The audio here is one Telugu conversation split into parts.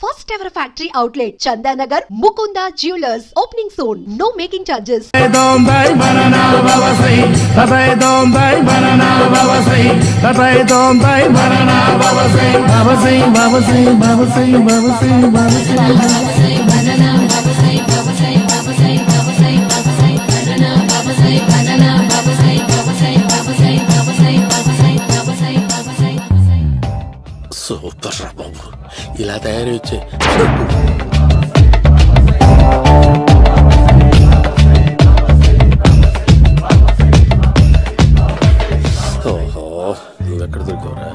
First ever factory outlet, Chandanagar, Mukunda Jewelers, opening soon. No making charges. Super రా బాబు, ఇలా తయారు వచ్చే ఓహో, నువ్వెక్కడ దొరికావురా?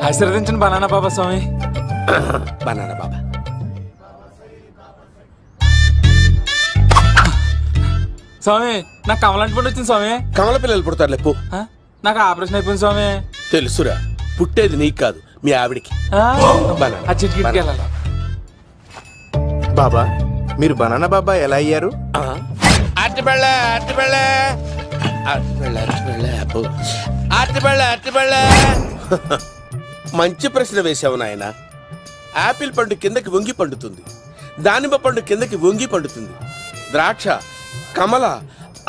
ఆశీర్వదించండి బనానా బాబా స్వామి. బనానా బాబా స్వామి, నాకు కమలాంటి పండు వచ్చింది స్వామి. కమల పిల్లలు పుడతారు లేపు. నాకు ఆపరేషన్ అయిపోయింది స్వామి. తెలుసురా, పుట్టేది నీకు కాదు మీ ఆవిడికి. బాబా, మీరు బనానా బాబా ఎలా అయ్యారు? మంచి ప్రశ్న వేసావు నాయన. ఆపిల్ పండు కిందకి వంగి పండుతుంది, దానిమ్మ పండు కిందకి వంగి పండుతుంది, ద్రాక్ష, కమల,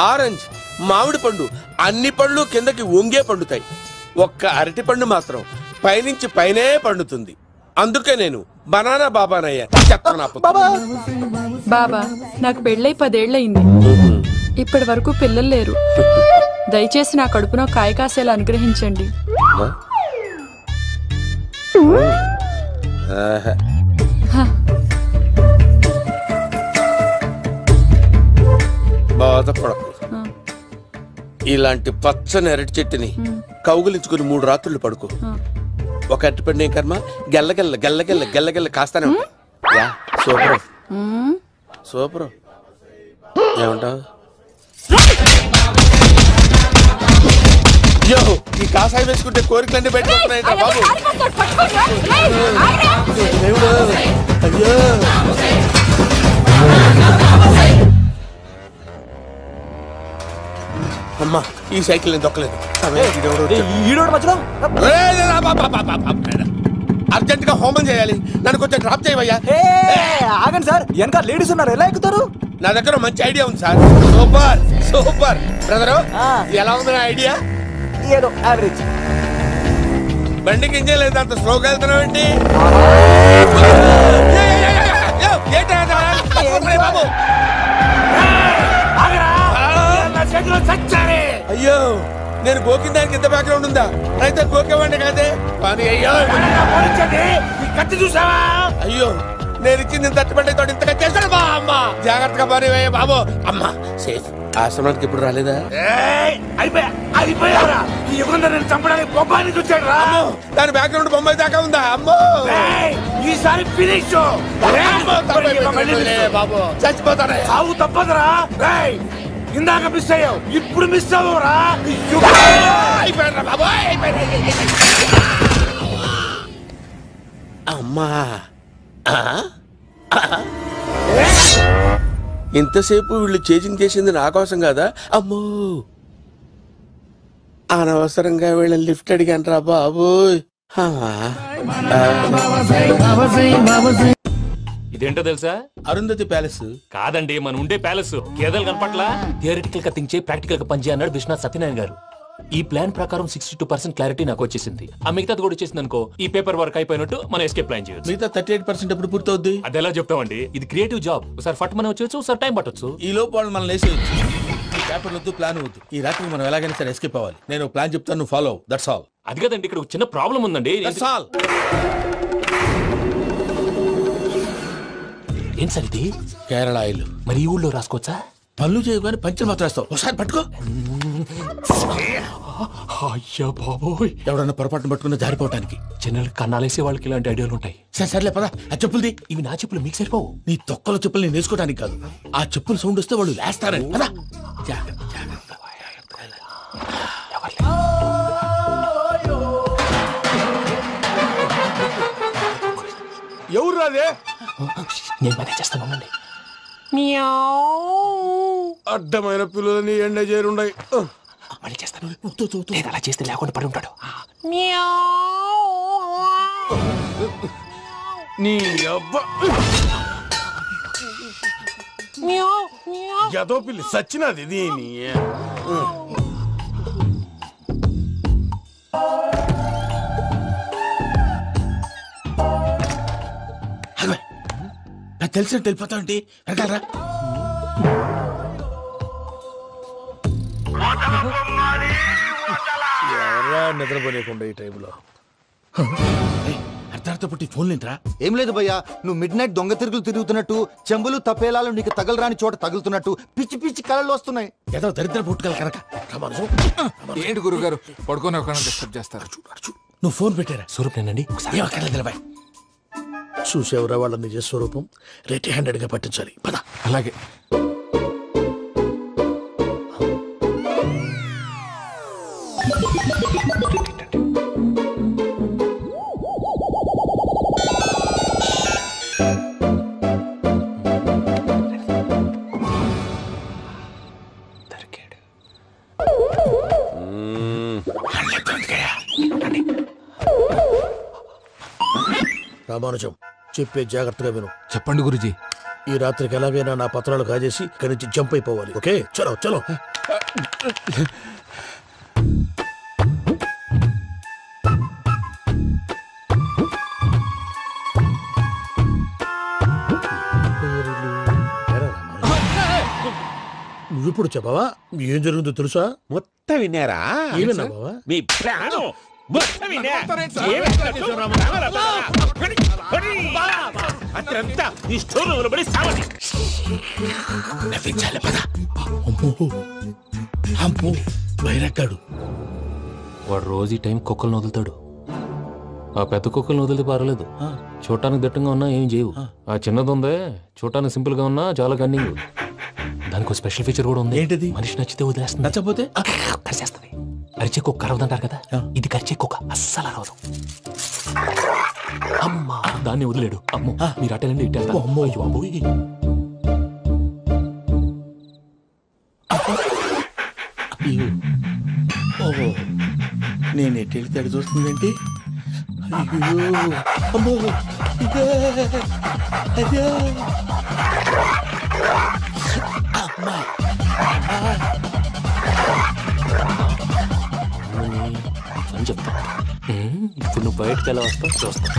ఆరెంజ్, మామిడి పండు అన్ని పండ్లు కిందకి వంగే పండుతాయి. ఒక్క అరటి పండు మాత్రం పైనుంచి పైనే పండుతుంది. అందుకే నేను బనానా బాబానయ్యా. బాబా, నాకు పెళ్ళై 10 ఏళ్ళయింది. ఇప్పటి వరకు పిల్లలు లేరు. దయచేసి నా కడుపునో కాయ కాసేలా అనుగ్రహించండి. బాధపడకు. ఇలాంటి పచ్చని అరటి చెట్టుని కౌగులించుకుని 3 రాత్రులు పడుకో. ఒక అరటి పండు ఏం కర్మ, గెల్లగెల్ల గెల్లగెల్ల గెల్లగెల్ల కాస్తానే ఉంటాయి. Super super. ఏమంటావు? యో, ఈ కాసాయి వేసుకుంటే కోరికలన్నీ బయటకొస్తున్నాయి బాబు. అయ్యో, అమ్మా, ఈ సైకిల్ నేను దొక్కలేదు. అర్జెంట్ గా హోమం చేయాలి, నన్ను కొంచెం డ్రాప్ చేయవయ్యా. ఆగండి సార్, వెనక లేడీస్ ఉన్నారు, ఎలా ఎక్కుతారు? నా దగ్గర మంచి ఐడియా ఉంది సార్. Super super. బ్రదరు, ఎలా ఉంది నా ఐడియా? ఏదో యావరేజ్. బండికి ఇంజన్ లేదు, అంత స్లోగా వెళ్తున్నావు ఏంటి? బాబు అయ్యో, నేను గోకిన దానికి ఇంత బ్యాక్గ్రౌండ్ ఉందా? అయితే గోకేవాడిని కాదే. అయ్యో కత్తి చూసావా? అయ్యో, నేను ఇచ్చింది ఇంత తట్టుబడి తోడు ఇంతగా చేశాడు బా. అమ్మ జాగ్రత్తగా పని బాబు. అమ్మ సేఫ్. ఆశ్రమానికి ఇప్పుడు రాలేదా? దాని బ్యాక్గ్రౌండ్ బొమ్మాయి దాకా ఉందా? అమ్మో, ఈసారి ఫినిష్ బాబు. చచ్చిపోతానే, సాగు తప్పదురా. ఇందాక మిస్ అయ్యావు, ఇప్పుడు మిస్ అవ్వరా? అమ్మా, ఇంతసేపు వీళ్ళు చేజింగ్ చేసింది నా కోసం కదా? అమ్మో, అనవసరంగా వీళ్ళని లిఫ్ట్ అడిగాను రా బాబు. ఇదేంటో తెలుసా? అరుంధతి ప్యాలెస్ కాదండి, మనం ఉండే ప్యాలెస్. గేదెలు కనపట్లా? థియరిటికల్ గా థింక్ చేయి, ప్రాక్టికల్ గా పనిచేయ అన్నాడు విశ్వనాథ్ సత్యనారాయణ గారు. ఈ ప్లాన్ ప్రకారం 62% క్లారిటీ నాకు వచ్చేసింది. ఆ మిగతాది కూడా వచ్చేసింది అనుకో, ఈ పేపర్ వర్క్ అయిపోయినట్టు మనం ఎస్కేప్ ప్లాన్ చేయొచ్చు. మిగతా 38% ఎప్పుడు పూర్తవుద్ది? అది ఎలా చెప్తామండి, ఇది క్రియేటివ్ జాబ్. ఒకసారి ఫట్ మనం వచ్చేచ్చు, ఒకసారి టైం పట్టొచ్చు. ఈ లోపు వాళ్ళు మనం లేసేయచ్చు. ఈ పేపర్ వద్దు, ప్లాన్ వద్దు. ఈ రాత్రి మనం ఎలాగైనా సరే ఎస్కేప్ అవ్వాలి. నేను ప్లాన్ చెప్తాను, నువ్వు ఫాలో. That's all. అది కదండి, ఇక్కడ చిన్న ప్రాబ్లం ఉందండి. That's all. ఏం సార్ ఇది? కేరళ ఆయిల్. మరి ఈ ఊళ్ళో రాసుకోవచ్చా? పళ్ళు చేయగానే పంచలు మాత్రం వేస్తావు. ఒకసారి పట్టుకో. అయ్యా బాబోయ్, ఎవడన్నా పొరపాటున పట్టుకున్న జారిపోవటానికి. జనరల్ కన్నాలేసే వాళ్ళకి ఇలాంటి ఐడియాలు ఉంటాయి. సర్లే పదా, ఆ చెప్పులది. ఇవి నా చెప్పులు మీకు సరిపోవు. నీ తొక్కల చెప్పులు నేను వేసుకోవడానికి కాదు, ఆ చెప్పులు సౌండ్ వస్తే వాళ్ళు లేస్తారని. పదా. ఎవరు రాదే? నేను మేనేజ్ చేస్తాను. అడ్డమైన పిల్లలని ఎండ చేరుండయి. మళ్ళీ చేస్తాను. లేదు, అలా చేస్తే లేకుండా పడి ఉంటాడు. నీ అబ్బ ఎదో పిల్లి సచ్చినది దీని. నాకు తెలిసినట్టు వెళ్ళిపోతావంటి వెనకాలరా. ఎవరా నిద్రపోలేకుండా ఈ టైంలో అర్ధార్థ పుట్టి ఫోన్ లేంట్రా. ఏం లేదు భయ్యా, నువ్వు మిడ్ నైట్ దొంగ తిరుగులు తిరుగుతున్నట్టు, చెంబులు తపేలాలు నీకు తగలరాని చోట తగులుతున్నట్టు పిచ్చి పిచ్చి కళలు వస్తున్నాయి. ఏదో దరిద్ర పుట్టుకల కనుక ఏంటి గురుగారు పడుకొని ఒక డిస్టర్బ్ చేస్తారు? నువ్వు ఫోన్ పెట్టారా? స్వరూప్ నేనండి. ఏమక్కర్లేదు, చూసేవరా వాళ్ళ నిజ స్వరూపం. రెట్టి హ్యాండెడ్ గా పట్టించాలి. పద. అలాగే. రామానుజం, చెప్పే జాగ్రత్తగా విను. చెప్పండి గురుజీ. ఈ రాత్రికి ఎలాగైనా నా పత్రాలు కాజేసి ఇక్కడి నుంచి జంప్ అయిపోవాలి. ఓకే, చలో చలో. నువ్విప్పుడు చెప్పవా ఏం జరుగుతుందో తెలుసా? మొత్తం విన్నారా? ఏమన్నా బావా? మీ ప్రాణం మొత్తం విన్నా. అత్రంతా ఈ స్టోర్ రూమ్ లో పడి సావని. నవ్వించాలి, పద. అమ్మో బైరక్కాడు. వాడు రోజు ఈ టైం కుక్కలను వదులుతాడు. ఆ పెద్ద కుక్కలను వదిలితే పర్వాలేదు, చూడటానికి దట్టంగా ఉన్నా ఏం చేయవు. ఆ చిన్నది ఉందే, చూడటానికి సింపుల్ గా ఉన్నా చాలా కన్నింగ్. దానికి స్పెషల్ ఫీచర్ కూడా ఉంది. ఏంటిది? మనిషి నచ్చితే వదిలేస్తుంది, నచ్చపోతే కరిచేస్తుంది. అరిచే కుక్క అరవదంటారు కదా, ఇది కరిచే కుక్క అస్సలు అరవదు. అమ్మా, దాన్ని వదిలేడు. అమ్మో, మీరు అటెండి ఇట్టే. అమ్మో, అయ్యో అమ్మోయ్. ఓహో, నేను ఎట్టెళ్తాడు చూస్తుందంటే. అయ్యో అమ్మో, అదే అమ్మా. అని చెప్తా. ఇప్పుడు నువ్వు బయటకు ఎలా వస్తావు చూస్తా.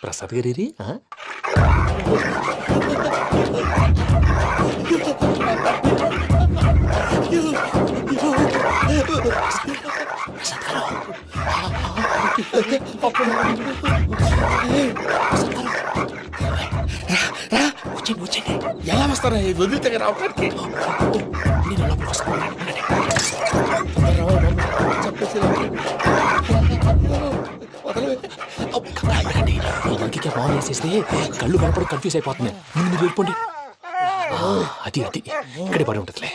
ప్రసాద్ గారి వచ్చండి. ఎలా వస్తారా? వదిలితే రావడానికి నేను లోపలికి వస్తాను. అందుకే బాగా వేసేస్తే కళ్ళు కనపడి కన్ఫ్యూజ్ అయిపోతున్నాయి. ముందు మీరు వెళ్ళిపోండి. అది అది ఇక్కడే పడి ఉంటుందిలే.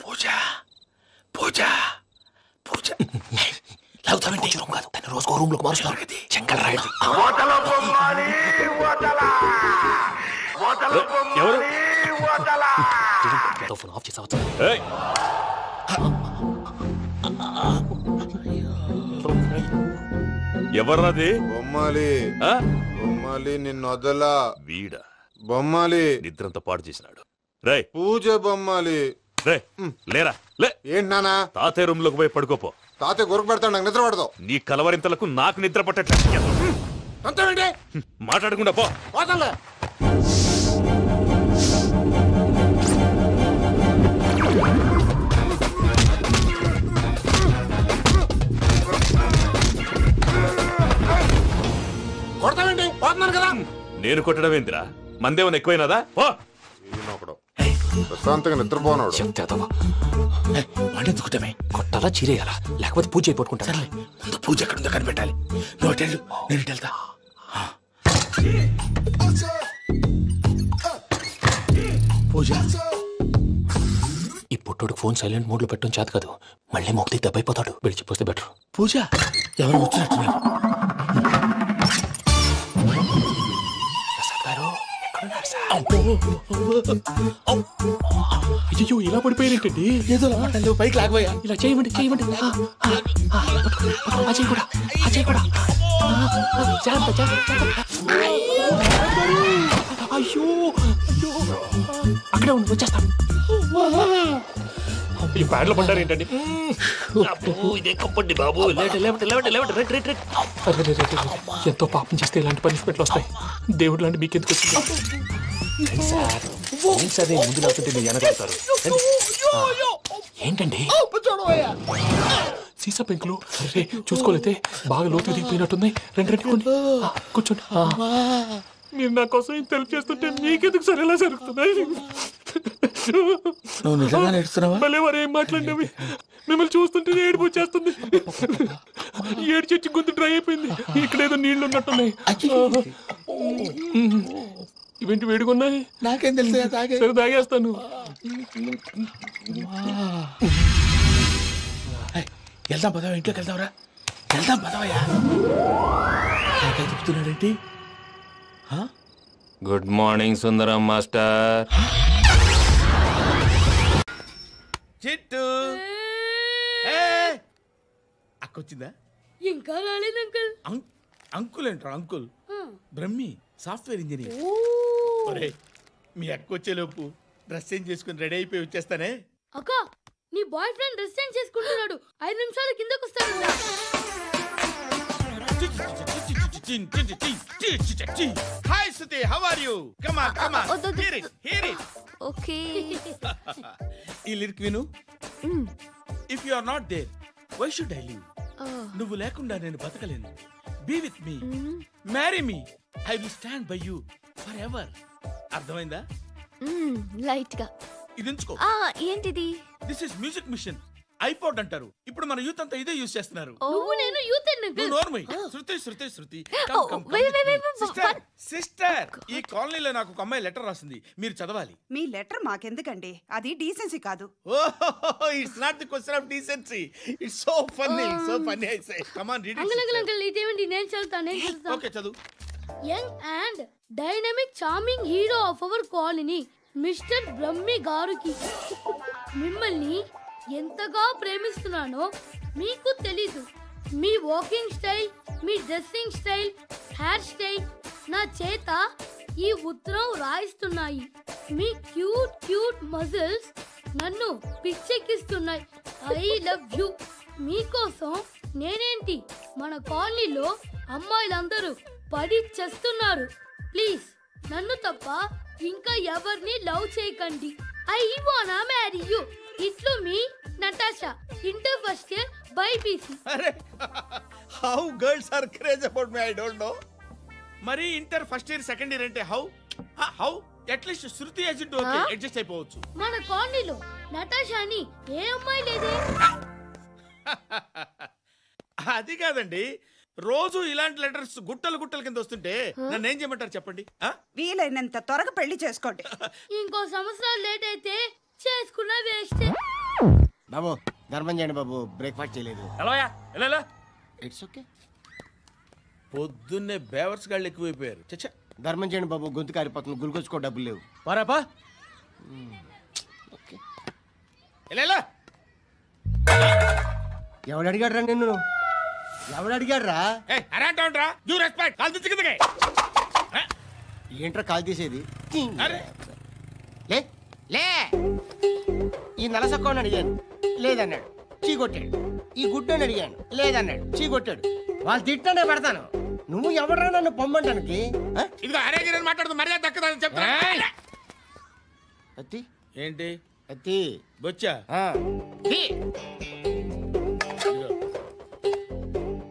పూజ పూజ పూజ లాగుతామంటే రూమ్ కాదు, తను రోజుకో రూమ్ లోకి మారుస్తున్నారు కదా. చెంకల రాయడు. ఎవరు? ఫోన్ ఆఫ్ చేసావచ్చు. ఎవర్రాది? బొమ్మాలి బొమ్మాలి నిన్ను వదలా. వీడ బొమ్మాలి నిద్రంతా పాడు చేసినాడు. రే పూజ బొమ్మాలి. రే లేరా, లే. ఏంటి నానా? తాతయ్య రూమ్ లోకి పోయి పడుకోపో. తాతయ్య గురకు పెడతాడు, నాకు నిద్ర పడతావు. నీ కలవరింతలకు నాకు నిద్ర పట్టట్లేదు. మాట్లాడకుండా పో. కొడతామండి, పోతున్నాను కదా. నేను కొట్టడం ఏంటిరా? మందేమన్నా ఎక్కువైనదా? పో. ప్రశాంతంగా నిద్రపోనాడు. చెప్తావా? వాడెందుకుంటామే? కొట్టాలా చీరేయాలా? లేకపోతే పూజ అయిపోట్టుకుంటా. ముందు పూజ ఎక్కడుందో కనిపెట్టాలి. నువ్వు అటెండు, నేను ఇటు వెళ్తా. పూజ, ఈ పుట్టోడు ఫోన్ సైలెంట్ మోడ్ లో పెట్టడం చేత కాదు. మళ్ళీ మొక్కి దెబ్బైపోతాడు. వెళ్ళి చెప్పొస్తే బెటర్. పూజ ఎవరు వచ్చినట్టున్నారు. ప్రసాద్ గారు అయ్యో ఇలా పడిపోయారేంటండి? ఏదో నువ్వు పైకి లాగబోయా. ఇలా చేయమండి చేయమండి. అజయ్ కూడా అజయ్ కూడా జాగ్రత్త జాగ్రత్త. అయ్యో అయ్యో అక్కడే ఉండి వచ్చేస్తాను. ఈ బ్యాడ్లో పడ్డారు ఏంటండి? ఇదే కప్పండి బాబు. ఎంతో పాపం చేస్తే ఇలాంటి పనిష్మెంట్లు వస్తాయి. దేవుడు లాంటి మీకెందుకు వచ్చింది సార్? ముందు లేకుంటే మీరు వెనకాడతారు. ఏంటండి సీసా పెంకులు? అరే చూసుకోలేతే బాగా లోతు దిగిపోయినట్టున్నాయి. రండి రండి కూర్చోండి. మీరు నా కోసం ఇంత హెల్ప్ చేస్తుంటే మీకెందుకు సరే ఎలా జరుగుతున్నాయి? నువ్వు నిజంగా నేర్చుతున్నావా? మళ్ళీ వారు ఏం మాట్లాడినవి? మిమ్మల్ని చూస్తుంటే ఏడుపు వచ్చేస్తుంది. ఏడు చెట్టు గొంతు డ్రై అయిపోయింది. ఇక్కడ ఏదో నీళ్లు ఉన్నట్టున్నాయి. ఇవేంటి వేడుకున్నాయి? నాకేం తెలుసు. సరే తాగేస్తాను. వెళ్దాం పదవా, ఇంట్లోకి వెళ్దాంరా. వెళ్దాం పదవయ్యా. చెప్తున్నాడేంటి? Good morning Sundaram master. Chittu అక్కొచ్చిందా? ఇంకా రాలేదు అంకుల్. అంకుల్ ఏంట్రా? Uncle Brahmi software engineer. మీ అక్క వచ్చేలోపు డ్రెస్ చేంజ్ చేసుకుని రెడీ అయిపోయి వచ్చేస్తానే. అక్క నీ బాయ్ ఫ్రెండ్ డ్రెస్ చేంజ్ చేసుకుంటున్నాడు. 5 నిమిషాలు కిందకు వస్తాడు. Hi Suti, how are you? Come on, come on. Hear it, hear it. Okay. ఈ లిరిక్ విను. If you are not there, why should I live? నువ్వు లేకుండా నేను బతకలేను. Be with me. Marry me. I will stand by you forever. అర్థమైందా? లైట్ గా ఇది ఉంచుకో. ఏంటిది? This is music mission. IPod అంటారు. ఇప్పుడు మన యూత్ అంతా ఇదే యూజ్ చేస్తున్నారు. నువ్వు నేను యూత్ నోర్మై. శృతి శృతి శృతి. సిస్టర్, ఈ కాలనీలో నాకు ఒక అమ్మాయి లెటర్ రాసింది. మీరు చదవాలి. మీ లెటర్ మాకెందుకండి? అది డీసెన్సీ కాదు. It's not the question of decency. It's so funny, so funny. I say come on read it. Uncle ఇదేంటి? నేను చదువుతాను. ఓకే చదువు. Young and dynamic charming hero of our colony mister Brahmi గారికి మిమ్మల్ని ఎంతగా ప్రేమిస్తున్నానో మీకు తెలీదు. మీ వాకింగ్ స్టైల్, మీ డ్రెస్సింగ్ స్టైల్, హెయిర్ స్టైల్ నా చేత ఈ ఉత్తరం రాయిస్తున్నాయి. మీ క్యూట్ క్యూట్ మజిల్స్ నన్ను పిచ్చెక్కిస్తున్నాయి. I love you. మీకోసం నేనేంటి మన కాలనీలో అమ్మాయిలందరూ పడి చేస్తున్నారు. ప్లీజ్ నన్ను తప్ప ఇంకా ఎవరిని లవ్ చేయకండి. ఐ వానా మ్యారీ యూ. ఇట్లు మీ Natasha, inter first year BiPC. అరే how girls are craze about me I don't know. మరి inter first year second year అంటే how how at least Shruti agent okay adjust అయిపోవచ్చు. మన కాలనీలో నటాషాని ఏ అమ్మాయి లేదే. అది కాదండి, రోజు ఇలాంటి లెటర్స్ గుట్టలు గుట్టల కింద వస్తుంటే నన్ను ఏం చేయమంటారు చెప్పండి? వీలైనంత త్వరగా పెళ్లి చేసుకోండి. ఇంకో సంవత్సరాలు లేట్ అయితే చేసుకున్న వేస్ట్. బాబు ధర్మం చేయండి బాబు, బ్రేక్ఫాస్ట్ చేయలేదు. It's okay. పొద్దున్నే బేవర్స్ గాళ్ళు ఎక్కువైపోయారు. చచ్చా ధర్మం చేయండి బాబు, గొంతు కారిపోతుంది. గుల్కొచ్చుకో డబ్బులు లేవు. పారాపా. ఎవడు అడిగాడు రా నిన్ను? ఎవడు అడిగాడు రా? ఏంట్రా కాల్ తీసేది? లే ఈ నలసక్కని అడిగాను, లేదన్నాడు, చీ కొట్టాడు. ఈ గుడ్డని అడిగాను, లేదన్నాడు, చీ కొట్టాడు. వాళ్ళు తిట్టానే పడతాను. నువ్వు ఎవడరా నన్ను పొమ్మంటానికి? మాట్లాడుతూ మర్యాద దక్కదని చెప్తా. అత్తి ఏంటి? అత్తి బొచ్చా?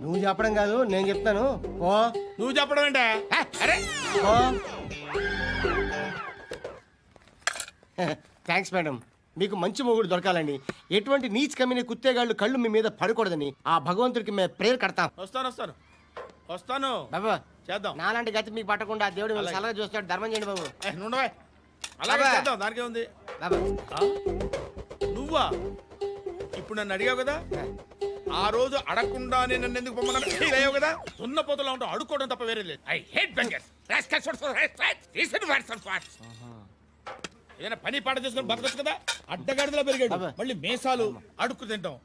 నువ్వు చెప్పడం కాదు, నేను చెప్తాను. ఓ నువ్వు చెప్పడం ఏంటే? అరే థ్యాంక్స్ మేడం. మీకు మంచి మొగుడు దొరకాలని, ఎటువంటి నీచ్ కమ్మిన కుత్తేగాళ్ళు కళ్ళు మీ మీద పడకూడదని ఆ భగవంతుడికి మేము ప్రేయర్ కడతాం. వస్తాను బాబా, చేద్దాం. నాలాంటి గతి మీకు పట్టకుండా దేవుడు మిమ్మల్ని సలహా చూస్తాడు. ధర్మం చేయండి బాబు. అలాగే చేద్దాం, దానికే ఉంది. నువ్వా ఇప్పుడు నన్ను అడిగావు కదా, ఆ రోజు అడగకుండానే నన్ను ఎందుకు పొమ్మన్నాను ఫీల్ అయ్యావు కదా. దున్నపోతలో ఉంటావు, అడుక్కోవడం తప్ప వేరే లేదు. I hate bangers. ఏదైనా పని పాట చేసుకుని బతకొచ్చు కదా. అడ్డగాడిదలా పెరిగాడు, మళ్ళీ మేసాలు అడుక్కు తింటాం.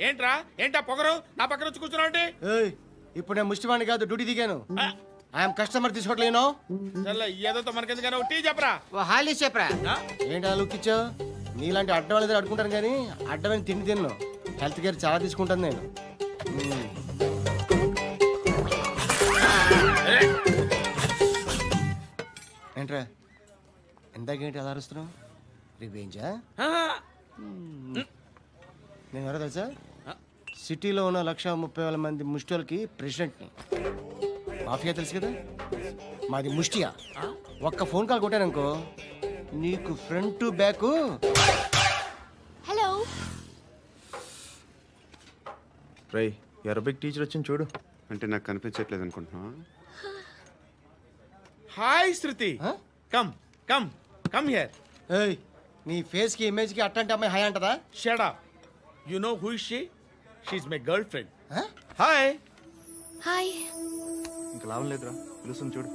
ఏంట్రా ఏంటా పొగరు నా పక్కన వచ్చి కూర్చున్నావు అంటే? ఇప్పుడు నేను ముష్టివాణి కాదు, డ్యూటీ దిగాను. ఐఎమ్ కస్టమర్ తీసుకోవట్లేను. ఏదో మనకెందుకైనా టీ చెప్పరా. హాలీస్ చెప్పరా. ఏంటి అలా లుక్ ఇచ్చావు? నీలాంటి అడ్డం వాళ్ళ దగ్గర అడుకుంటాను కానీ అడ్డమైన తిండి తిన్ను. హెల్త్ కేర్ చాలా తీసుకుంటాను నేను. ఏంట్రా ఎందాకేంటి అలా అరుస్తున్నావు? రివేంజా? నేను ఎవరో తెలుసా? సిటీలో ఉన్న 130,000 మంది ముష్టిలకి ప్రెసిడెంట్ని. మాఫియా తెలుసు కదా, మాది ముష్టియా. ఒక్క ఫోన్ కాల్ కొట్టాననుకో నీకు ఫ్రంట్ టు బ్యాక్. హలో రై అరబిక్ టీచర్ వచ్చింది చూడు. అంటే నాకు కనిపించట్లేదు అనుకుంటున్నా. Hi Shruti, come come come here. ఏయ్ నీ ఫేస్ కి ఇమేజ్ కి అట్లాంటి అమ్మాయి హాయ్ అంటదా? Shut up. You know who is she? She is my girlfriend. Hi hi. ఇంకా లాభం లేదురా, పిలుస్తుంది చూడు.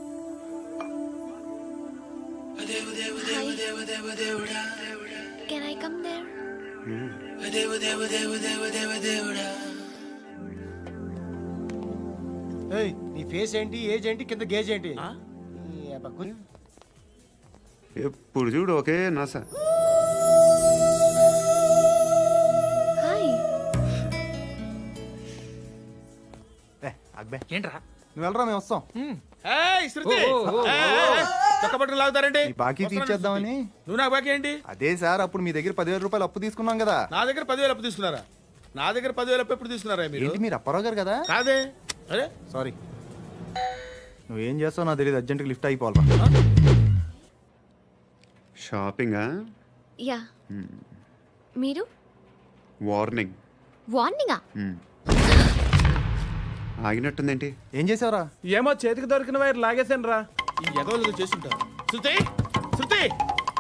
Can I come there? ఏయ్ నీ ఫేస్ ఏంటి, ఏజ్ ఏంటి, కింద గేజ్ ఏంటి? ఎప్పుడు చూడు ఒకే నాస. ఏంట్రా నువ్వు వెళ్ళరా, మేము వస్తాం. లాగుతారండి. బాకీ తీర్చేద్దామని. నువ్వు నాకు బాకీ ఏంటి? అదే సార్, అప్పుడు మీ దగ్గర 10,000 రూపాయలు అప్పు తీసుకున్నాం కదా. నా దగ్గర 10,000 అప్పు తీసుకున్నారా? నా దగ్గర 10,000 అప్పు ఎప్పుడు తీసుకున్నారా మీరు? మీరు అప్పారావు గారు కదా? కాదే. అరే సారీ, నువ్వేం చేస్తావు నాకు తెలియదు. అర్జెంట్గా లిఫ్ట్ అయిపోవాలి. షాపింగా? యా. మీరు? వార్నింగ్. వార్నింగా? ఆగినట్టుందేంటి? ఏం చేసావురా? ఏమో చేతికి దొరికిన వైర్ లాగేసాను రా. ఈ ఎగవలు చేస్తుంటారు. శృతి శృతి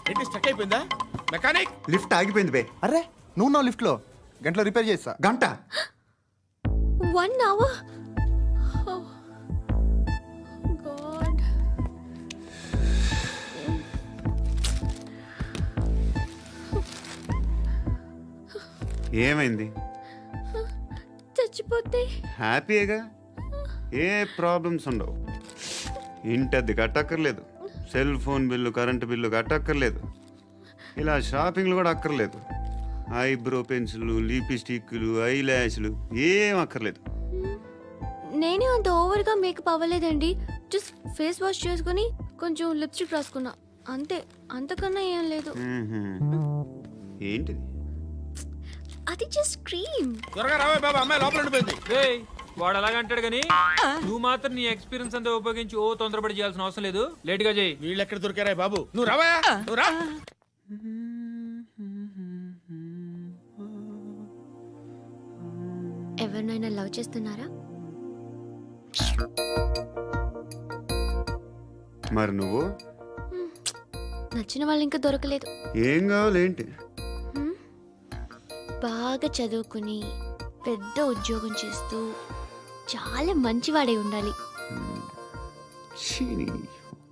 ఏంటి స్టక్ అయిపోయిందా? మెకానిక్ లిఫ్ట్ ఆగిపోయింది బే. అరే నువ్వు నా లిఫ్ట్ లో గంటలో రిపేర్ చేస్తా. గంట? 1 hour? Oh God. ఏమైంది? చచ్చిపోతే హ్యాపీగా, ఏ ప్రాబ్లమ్స్ ఉండవు. ఇంటద్ది కట్టక్కర్లేదు, cell phone bill, current bill కట్టక్కర్లేదు, ఇలా షాపింగ్లు కూడా అక్కర్లేదు. ఐబ్రో పెన్సిల్, లిప్స్టిక్లు, ఐ ల్యాష్లు ఏం అక్కర్లేదు. నేనే అంత ఓవర్గా మేకప్ అవ్వలేదండి. జస్ట్ ఫేస్ వాష్ చేసుకుని కొంచెం లిప్స్టిక్ రాసుకున్నా అంతే, అంతకన్నా ఏం లేదు. ఏంటిది? అది జస్ట్ క్రీమ్. త్వరగా రావే బాబా, అమ్మాయి లోపల ఉండిపోయింది. వాడు అలాగంటాడు కానీ నువ్వు మాత్రం నీ ఎక్స్పీరియన్స్ అంతా ఉపయోగించి తొందరపడి చేయాల్సిన అవసరం లేదు. లేట్ గా చేయి. వీళ్ళు ఎక్కడ దొరికారా బాబు? నువ్వు రావా, నువ్వు రా. ఎవరినైనా లవ్ చేస్తున్నారా? మరి నువ్వు? నచ్చిన వాళ్ళు ఇంకా దొరకలేదు. ఏం కావాలి ఏంటి? బాగా చదువుకుని పెద్ద ఉద్యోగం చేస్తూ చాలా మంచివాడే ఉండాలి.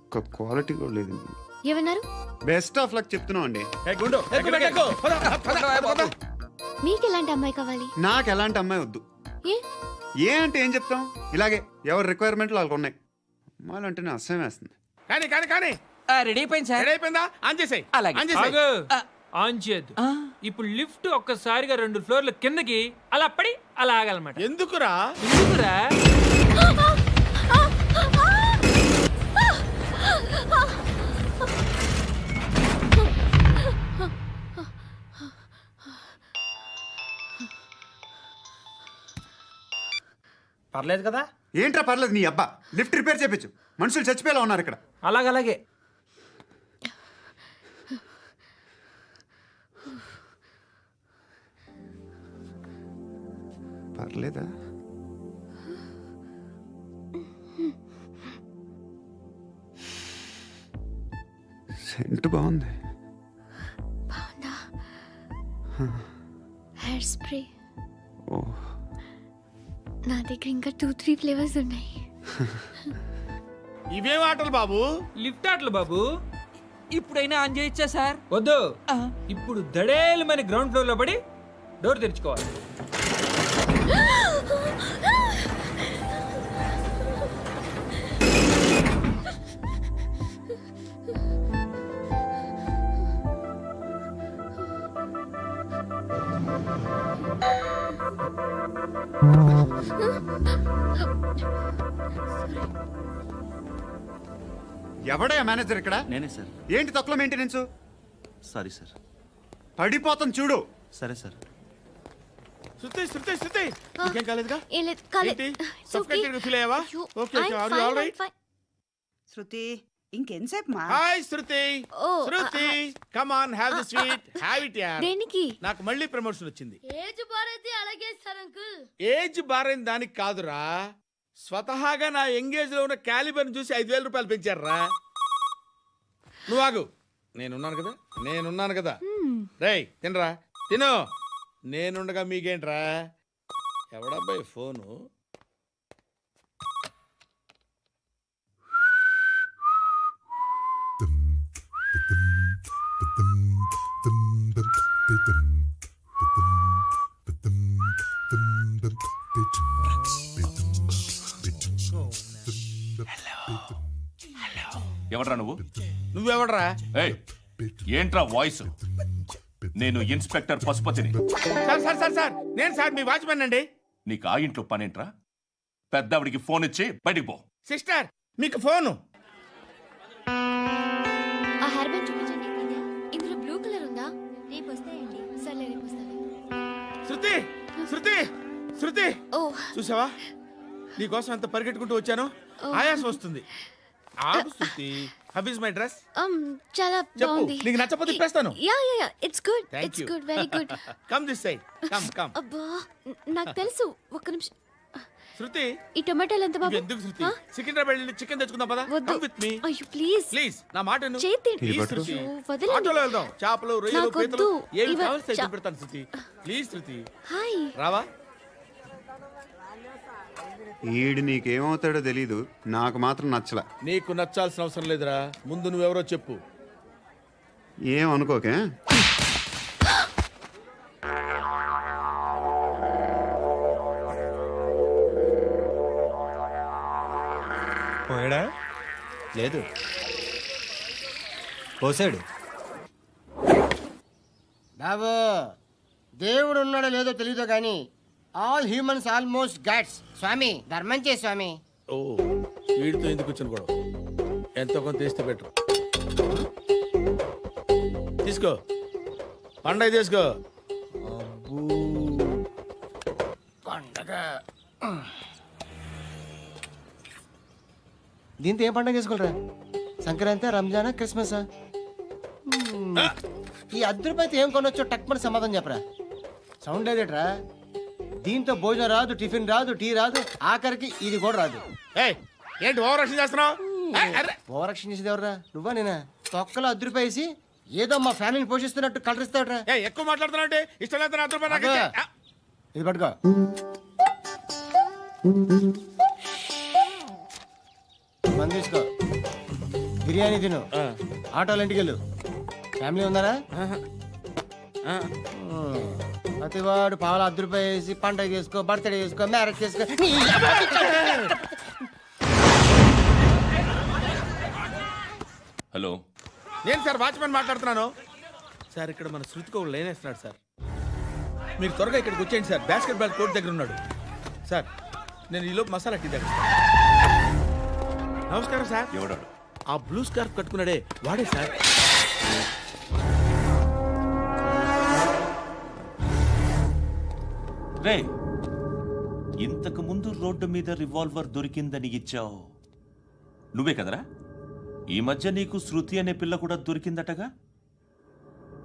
ఒక్క క్వాలిటీ కూడా లేదు. ఏమన్నారు? బెస్ట్ ఆఫ్ లక్ చెప్తున్నావు అండి. మీకు ఎలాంటి అమ్మాయి కావాలి? నాకు ఎలాంటి అమ్మాయి వద్దు. ఏ అంటే ఏం చెప్తాం, ఇలాగే ఎవరి రిక్వైర్మెంట్లు వాళ్ళకు ఉన్నాయి. అమ్మాయిలు అంటేనే అసహ్యం వేస్తుంది. కానీ కానీ కానీ రెడీ అయిపోయింది సార్. రెడీ అయిపోయిందా? ఆన్ చేసేయ్. ఆన్ చేయద్దు. ఇప్పుడు లిఫ్ట్ ఒక్కసారిగా 2 ఫ్లోర్ల కిందకి అలా పడి అలా ఆగాలన్నమాట. ఎందుకురా? ఎందుకురా? పర్లేదు కదా? ఏంట్రా పర్లేదు నీ అబ్బా. లిఫ్ట్ రిపేర్ చేయించు, మనుషులు చచ్చిపోయేలా ఉన్నారు ఇక్కడ. అలాగే పర్లేదా? సెంట్ బాగుంది. బాగుందా? Hair spray. ఓ, నా దగ్గర ఇంకా 2-3 ఫ్లేవర్స్ ఉన్నాయి. ఇవేం ఆటలు బాబు? లిఫ్ట్ ఆటలు బాబు. ఇప్పుడైనా ఆన్ చేయొచ్చా సార్? వద్దు, ఇప్పుడు దడేలమని గ్రౌండ్ ఫ్లోర్ లో పడి డోర్ తెరుచుకోవాలి. ఎవడయ్యా మేనేజర్ ఇక్కడ? నేనే సార్. ఏంటి తక్కువ మెయింటెనెన్స్? Sorry sir. పడిపోతాం చూడు. సరే సార్. శృతి శృతి శృతి ఇంకేం కాలేదుగా? ఏం లేదు, కాలేదు. సఫోకేటెడ్ గా ఫీల్ అయ్యావా? Okay okay, are you all right? Shruti ఇంకెంతసేపు మా? Hi Shruti. Shruti come on, have the sweet, have it యార్. దేనికి? నాకు మళ్ళీ ప్రమోషన్ వచ్చింది. ఏజ్ బారైతే అలాగే సార్ అంకుల్. ఏజ్ బారైన దానికి కాదురా, స్వతహాగా నా ఎంగేజ్ లో ఉన్న క్యాలిబర్ చూసి 5,000 రూపాయలు పెంచారా. నువ్వు ఆగు, నేనున్నాను కదా. రేయ్ తినరా, తిను. నేనుండగా మీకేంట్రా? ఎవడబ్బాయి ఫోను? ఎవడ్రా నువ్వు? నువ్వెవడ్రా? ఏంట్రా వాయిస్? నేను ఇన్స్పెక్టర్ పశుపతిని. సార్ నేను సార్ మీ వాచ్మెన్ అండి. నీకు ఆ ఇంట్లో పనేంట్రా? పెద్దవిడికి ఫోన్ ఇచ్చి బయటికి పో. సిస్టర్ మీకు ఫోను. ఆ హెయిర్ బ్యాండ్ చూపించండి. ఇందులో బ్లూ కలర్ ఉందా? రేపు వస్తాయండి. సర్లే, రేపు వస్తాను. శృతి శృతి శృతి, ఓ చూసావా నీకోసం ఎంత పరిగెట్టుకుంటూ వచ్చాను. ఆయాసం వస్తుంది. ఆగు Shruti. How is my dress? చాలా బాగుంది. నీకు నచ్చకపోతే తిప్పేస్తాను. Yeah it's good. It's good, very good. Come this side, come. అబ్బా నాకు తెలుసు. ఒక్క నిమిషం. శృతి ఈ టొమాటోలు ఎంత బాబు? ఎందుకు శృతి? సికింద్రాబాద్ వెళ్ళి చికెన్ తెచ్చుకుందాం పద. Come with me. అయ్యో ప్లీజ్ నా మాట విను. చేతి శృతి వదలండి. ఆటోలో వెళ్దాం. చేపలు, రొయ్యలు, నాకు పీతలు వద్దు. ఏమి కావాల్సి అయితే పెడతాను శృతి. Please Shruti. హాయ్ రావా? ఈడు నీకేమవుతాడో తెలీదు, నాకు మాత్రం నచ్చలా. నీకు నచ్చాల్సిన అవసరం లేదురా, ముందు నువ్వెవరో చెప్పు. ఏమనుకోకే. పోయాడా? లేదు, పోసాడు. బాబు దేవుడు ఉన్నాడో లేదో తెలీదో కానీ ఆల్ హ్యూమన్స్ ఆల్మోస్ట్ గాడ్స్. స్వామి ధర్మం చే స్వామి. ఓ వీడితో ఎందుకు వచ్చిన గొడవ? ఎంతో కొంత తీస్తే బెటర్. తీసుకో, పండగ తీసుకో. పండగ దీంతో ఏం పండగ చేసుకోలేరా? సంక్రాంతి, రంజానా, క్రిస్మసా? ఈ ₹10 ఏం కొనొచ్చో టక్మని సమాధానం చెప్పరా. సౌండ్ లేదేట్రా? దీంతో భోజనం రాదు, టిఫిన్ రాదు, టీ రాదు, ఆఖరికి ఇది కూడా రాదు. ఏంటి ఓవర్ యాక్షన్ చేస్తున్నావు? ఓవర్ యాక్షన్ చేసేది ఎవరా? నువ్వా నేనా? తొక్కలో ₹10 వేసి ఏదో మా ఫ్యామిలీని పోషిస్తున్నట్టు కలరిస్తావుట్రా. ఎక్కువ మాట్లాడుతున్నావు. ఇష్టం లేదు ₹10. ఇది పట్టుకో. మంది తీసుకో, బిర్యానీ తిను, ఆటోలు ఇంటికి వెళ్ళు. ఫ్యామిలీ ఉన్నారా? ప్రతివాడు పావులు ₹10 వేసి పండగ చేసుకో, బర్త్డే చేసుకో, మ్యారేజ్ చేసుకో. హలో, నేను సార్ వాచ్మెన్ మాట్లాడుతున్నాను. సార్ ఇక్కడ మన శృతికి ఒక లైన్ వేస్తున్నాడు సార్. మీరు త్వరగా ఇక్కడికి వచ్చేయండి సార్. బాస్కెట్ బాల్ కోర్ట్ దగ్గర ఉన్నాడు సార్. నేను ఈలోపు మసాలా టీ దగ్గర. నమస్కారం సార్. ఎవడాడు? ఆ బ్లూ స్కార్ఫ్ కట్టుకున్నాడే వాడే సార్. రే, ఇంతకు ముందు రోడ్డు మీద రివాల్వర్ దొరికిందని ఇచ్చావు నువ్వే కదరా? ఈ మధ్య నీకు శృతి అనే పిల్ల కూడా దొరికిందటగా?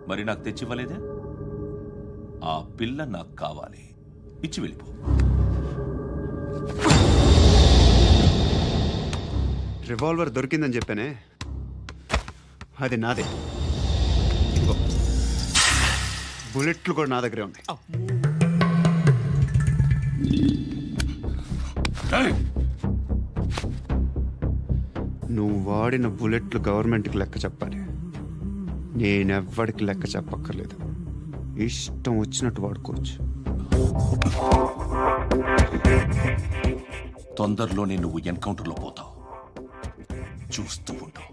మరి నాకు తెచ్చివ్వలేదే? ఆ పిల్ల నాకు కావాలి, ఇచ్చి వెళ్ళిపో. రివాల్వర్ దొరికిందని చెప్పానే, అది నాదే. ఇదిగో బుల్లెట్లు కూడా నా దగ్గరే ఉన్నాయి. నువ్వు వాడిన బుల్లెట్లు గవర్నమెంట్కి లెక్క చెప్పాలి. నేనెవ్వడికి లెక్క చెప్పక్కర్లేదు. ఇష్టం వచ్చినట్టు వాడుకోవచ్చు. తొందరలోనే నువ్వు ఎన్కౌంటర్లో పోతావు, చూస్తూ ఉంటావు.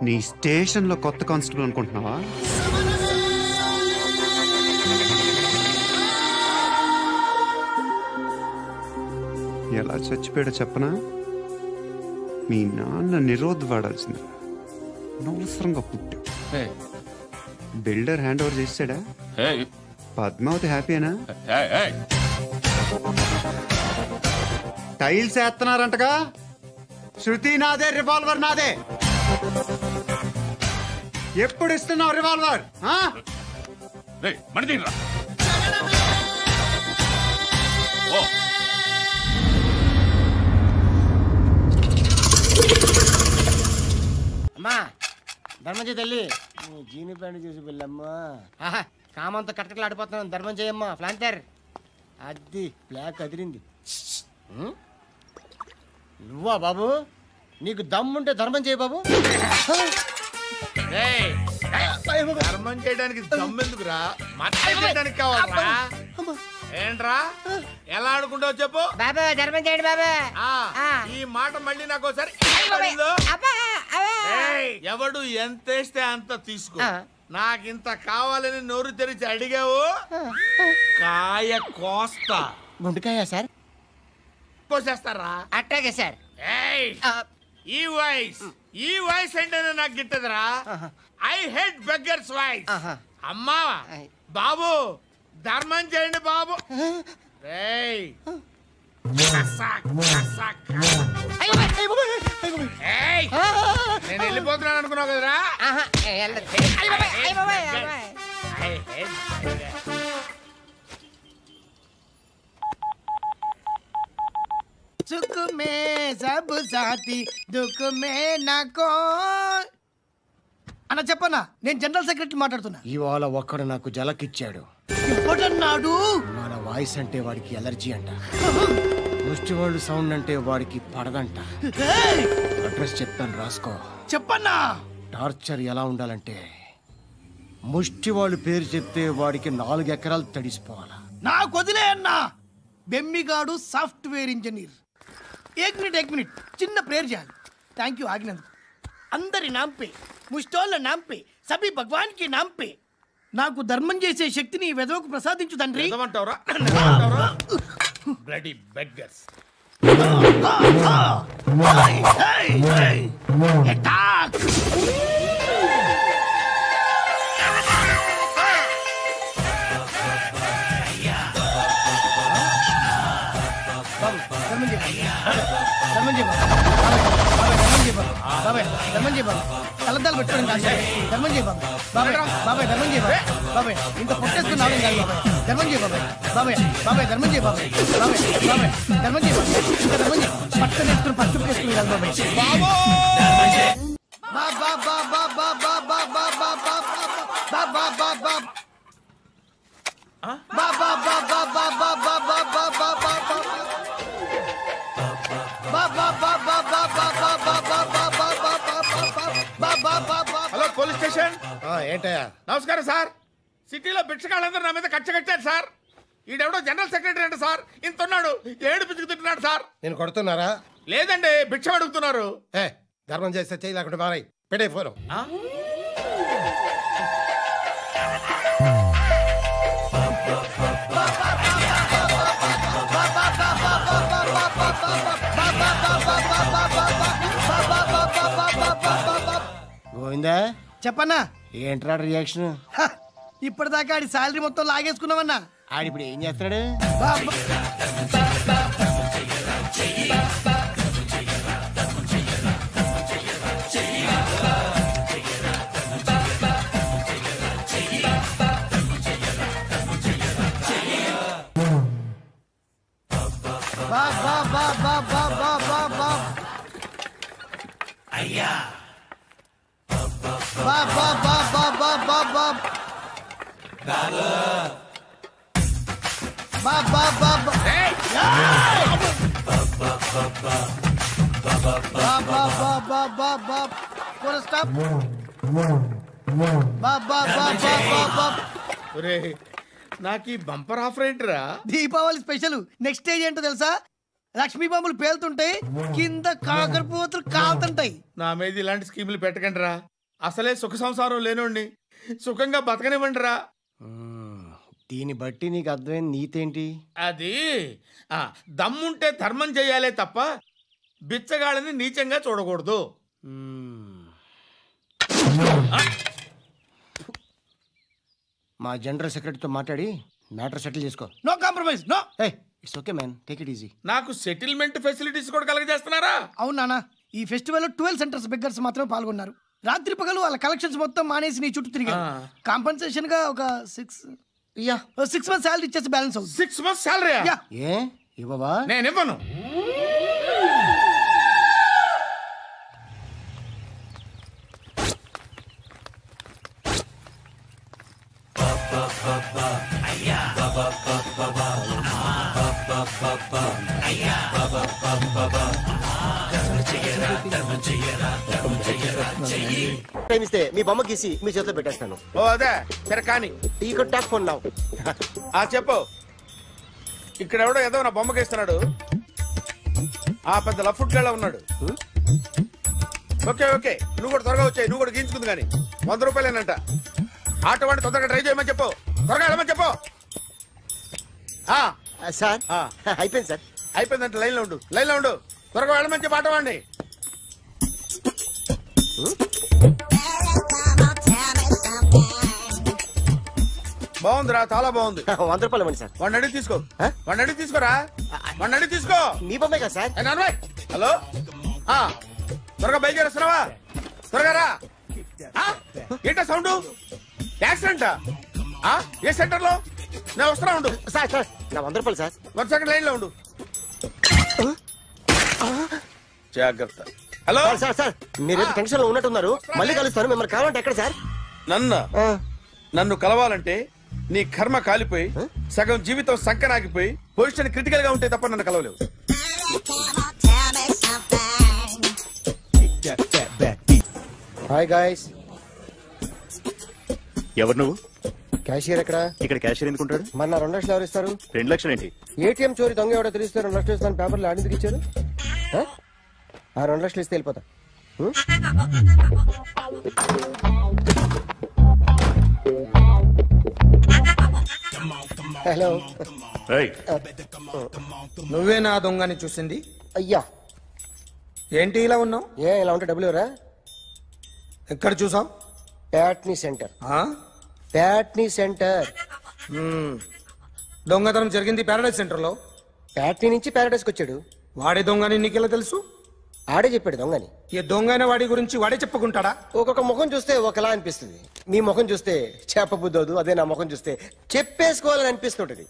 నీ స్టేషన్లో కొత్త కానిస్టేబుల్ అనుకుంటున్నావా? ఎలా చచ్చిపోయాడో చెప్పనా? మీ నాన్న నిరోధ్ వాడాల్సింది. అనవసరంగా పుట్టావు. బిల్డర్ హ్యాండ్ ఓవర్ చేసాడా? పద్మావతి హ్యాపీనా? టైల్స్ వేస్తున్నారంటగా. శృతి నాదే, రివాల్వర్ నాదే. ఎప్పుడు ఇస్తున్నావు రివాల్వర్? అమ్మా ధర్మం చేయి తల్లి. జీని ప్యాంట్ చూసి వెళ్ళమ్మా. కామంతో కట్టకలు ఆడిపోతున్నాను. ధర్మం చేయమ్మా. ఫ్లాంటర్ అది బ్లాక్ అదిరింది. నువ్వా బాబు? నీకు దమ్ముంటే ధర్మం చేయి బాబు. ధర్మం చేయడానికి దమ్మెందుకురా? మర్డర్ చేయడానికి కావాలరా? ఏంట్రా ఎలా ఆడుకుంటావు చెప్పు. బాబా ధర్మం చేయండి బాబా. ఈ మాట మళ్ళీ నాకు ఒకసారి ఎవడు ఎంత వేస్తే అంత తీసుకో. నాకింత కావాలని నోరు తెరిచి అడిగావు, కాయ కోస్తా. గుండెకాయ సార్? కోసేస్తారా? అట్టాగే సార్. ఈ వాయిస్ అంటేనే నాకు గిట్టదురా. I hate beggars voice. అమ్మా బాబు ధర్మం చేయండి బాబు. నేను వెళ్ళిపోతున్నాను అనుకున్నావు కదరా? సుఖ మే సబ్ సాథీ దుఃఖ మే నాకో. అన్న చెప్పన్నా, నేను జనరల్ సెక్రటరీ మాట్లాడుతున్నా. ఇవాళ ఒక్కడు నాకు జలకిచ్చాడు. ఎవడన్నాడు? మన వాయిస్ అంటే వాడికి ఎలర్జీ అంట. ముష్టి వాళ్ళు సౌండ్ అంటే వాడికి పడదంట. అడ్రస్ చెప్తాను రాసుకో. చెప్పన్నా. టార్చర్ ఎలా ఉండాలంటే ముష్టి వాళ్ళు పేరు చెప్తే వాడికి 4 ఎకరాలు తడిసిపోవాలా. నాకు వదిలే అన్నా. బెమ్మిగాడు సాఫ్ట్వేర్ ఇంజనీర్. ఏక్ మినిట్ చిన్న ప్రేయర్ చేయాలి. థ్యాంక్ యూ ఆగినందుకు. అందరి నాంపే, ముష్టోళ్ళ నాంపే, సభీ భగవాన్ కి నాంపే నాకు ధర్మం చేసే శక్తిని ఈ వెదవకు ప్రసాదించు తండ్రి. Bloody beggars. కలద్దాలు పెట్టుకోండి కాదు. ధర్మం చేయ బాబాయ్. బాబాయ్ ధర్మం చేయ బాబాయ్. ఇంత పొట్టేసుకుని రావడం కాదు బాబాయ్. ధర్మం చేయ బాబాయ్. ధర్మం చేయ బాబాయ్. ధర్మం చేయ ఇంకా ధర్మం చేయ. పట్టణ ఎత్తులు పట్టు వేసుకుని కాదు బాబాయ్. Hello police station. ఏంటయ్యా? నమస్కారం సార్. సిటీలో భిక్షకాళ్ళందరూ నా మీద కక్ష కట్టారు సార్. ఈడెవడో జనరల్ సెక్రటరీ అంట సార్. ఇంత ఉన్నాడు, 7 పిచ్చుకు తింటున్నాడు సార్. నేను కొడుతున్నారా? లేదండి, భిక్ష అడుగుతున్నారు. ధర్మం చేస్తే చేయి లేకుండా మారాయి. పెట్టే ఫోన్. గోవిందా చెప్పన్నా. ఏంట్రా రియాక్షన్? ఇప్పటిదాకా ఆడి శాలరీ మొత్తం లాగేసుకున్నావన్నా. ఆడిప్పుడు ఏం చేస్తున్నాడు? నాకు ఈ బంపర్ ఆఫర్ ఏంటిరా? దీపావళి స్పెషల్. నెక్స్ట్ స్టేజ్ ఏంటో తెలుసా? లక్ష్మీ బాంబులు పేలుతుంటాయి, కింద కాకరపువ్వులు కాలుతుంటాయి. నా మీద ఇలాంటి స్కీములు పెట్టకండి రా. అసలే సుఖ సంసారం లేనోండి, సుఖంగా బతకనివ్వండి రా. దీన్ని బట్టి నీకు అర్థమైన నీతేంటి? అది దమ్ముంటే ధర్మం చేయాలే తప్ప బిచ్చగాళ్ళని నీచంగా చూడకూడదు. మా జనరల్ సెక్రటరీతో మాట్లాడి మ్యాటర్ సెటిల్ చేసుకో. No compromise. No. It's okay man, take it easy. నాకు సెటిల్మెంట్ ఫెసిలిటీస్ కూడా కలగజేస్తున్నారా? అవును నాన్న, ఈ ఫెస్టివల్ 12 సెంటర్స్ బెగ్గర్స్ మాత్రమే పాల్గొన్నారు. రాత్రి పగలు వాళ్ళ కలెక్షన్స్ మొత్తం మానేసి నీ చుట్టూ తిరిగారు. కాంపన్సేషన్ గా ఒక 6 months సాలరీ ఇచ్చేసి బ్యాలెన్స్ అవుతుంది. 6 months సాలరీ? ఏ ఇవ్వవా? నేను ఇవ్వను. ప్రేమిస్తే మీ బొమ్మ గీసి మీ చేతిలో పెట్టేస్తాను. ఓ అదే సరే కానీ ఈ టాక్ ఫోన్ నావు. చెప్పు. ఇక్కడ ఎవడో ఏదో నా బొమ్మకి ఇస్తున్నాడు. పెద్ద లఫుట్ గళ్ళ ఉన్నాడు. ఓకే ఓకే, నువ్వు కూడా త్వరగా వచ్చాయి. నువ్వు కూడా గీంచుకుంది కానీ 100 రూపాయలేనంట. ఆటో వాడిని తొందరగా ట్రై చేయమని చెప్పు. త్వరగా వెళ్ళమని చెప్పు. సార్ అయిపోయింది సార్. అయిపోయిందంటే లైన్లో ఉండు, లైన్లో ఉండు. త్వరగా వెళ్ళమని చెప్పు ఆటో వాడిని. బాగుందిరా, చాలా బాగుంది. 100 రూపాయలు ఇవ్వండి సార్. వాడిని అడిగి తీసుకో. వాడిని అడిగి తీసుకోరా. వాడిని అడిగి తీసుకో. మీ బొమ్మే కదా సార్. హలో, త్వరగా బయలుదేరేస్తున్నావా? త్వరగా రా. ఏంటా సౌండ్? యాక్సిడెంటా? ఏ సెంటర్ లో? నేను వస్తున్నా ఉండు. సార్ సార్ నా 100 రూపాయలు సార్. 1 సెకండ్ లైన్ లో ఉండు. జాగ్రత్త. Hello sir. సార్ మీరేదో టెన్షన్ లో ఉన్నట్టున్నారు. మళ్ళీ కలుస్తాను. మిమ్మల్ని కావాలంటే ఎక్కడ సార్? నన్ను కలవాలంటే నీ కర్మ కాలిపోయి సగం జీవితం సంకనాగిపోయి పొజిషన్ క్రిటికల్ గా ఉంటే తప్ప నన్ను కలవలేవు. Hi guys. ఎవరు నువ్వు? క్యాషియర్ ఎక్కడ? ఇక్కడ క్యాషియర్ ఎందుకుంటాడు? మన 2 లక్షలు ఎవరు ఇస్తారు? 2 లక్షలు ఏంటి? ఏటీఎం చోరీ దొంగ ఎవడో తెలిస్తే 2 లక్షలు ఇస్తాను పేపర్లు ఆడిందుకు ఇచ్చారు. 2 లక్షలు ఇస్తే వెళ్ళిపోతా. హలో. నువ్వే నా దొంగని చూసింది? అయ్యా ఏంటి ఇలా ఉన్నావు? ఇలా ఉంటే డబ్బులు ఎవరా? ఎక్కడ చూసావు? ప్యాట్నీ సెంటర్. ప్యాట్నీ సెంటర్. దొంగతనం జరిగింది ప్యారడైజ్ సెంటర్ లో. ప్యాట్నీ నుంచి ప్యారడైజ్కి వచ్చాడు. వాడే దొంగని నీకెలా తెలుసు? ఆడే చెప్పాడు దొంగని. ఈ దొంగైన వాడి గురించి వాడే చెప్పుకుంటాడా? ఒక్కొక్క ముఖం చూస్తే ఒకలా అనిపిస్తుంది. మీ ముఖం చూస్తే చెప్పబుద్దోదు. అదే నా ముఖం చూస్తే చెప్పేసుకోవాలని అనిపిస్తుంటది.